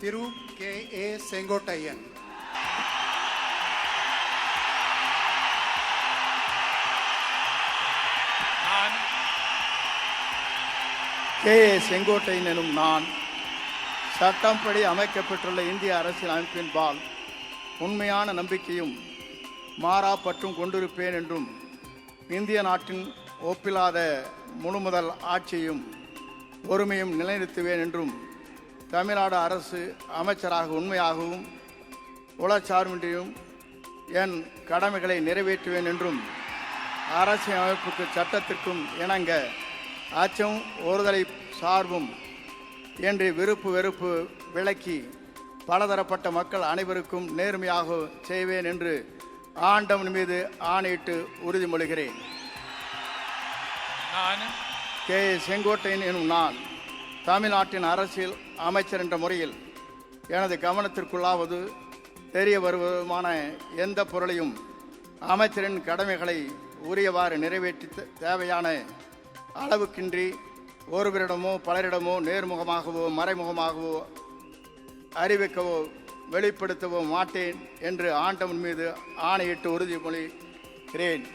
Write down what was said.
திரு K.A. Sengottaiyan. K.A. Sengottaiyan எனும் நான் சட்டம்படி அமைக்கப்பட்டுள்ள இந்திய அரசியல் அமைப்பின்பால் உண்மையான நம்பிக்கையும் மாறா பற்றும் கொண்டிருப்பேன் என்றும் இந்திய நாட்டின் ஒப்பில்லாத முழுமுதல் ஆட்சியும் ஒருமையும் நிலைநிறுத்துவேன் என்றும் தமிழ்நாடு அரசு அமைச்சராக உண்மையாகவும் உளச்சார்பின்றியும் என் கடமைகளை நிறைவேற்றுவேன் என்றும் அரசியல் அமைப்புக்கு சட்டத்திற்கும் இணங்க அச்சம் ஒருதலை சார்பும் என்று விருப்பு வெறுப்பு விலக்கி பலதரப்பட்ட மக்கள் அனைவருக்கும் நேர்மையாக செய்வேன் என்று ஆண்டவன் மீது ஆணையிட்டு உறுதிமொழிகிறேன். K.A. செங்கோட்டையன் எனும் நான் தமிழ்நாட்டின் அரசியல் அமைச்சர் என்ற முறையில் எனது கவனத்திற்குள்ளாவது தெரிய வருவதுமான எந்த பொருளையும் அமைச்சரின் கடமைகளை உரியவாறு நிறைவேற்றி தேவையான அளவுக்கின்றி ஒருவரிடமோ பலரிடமோ நேர்முகமாகவோ மறைமுகமாகவோ அறிவிக்கவோ வெளிப்படுத்தவோ மாட்டேன் என்று ஆண்டவன் மீது ஆணையிட்டு உறுதிமொழிகிறேன்.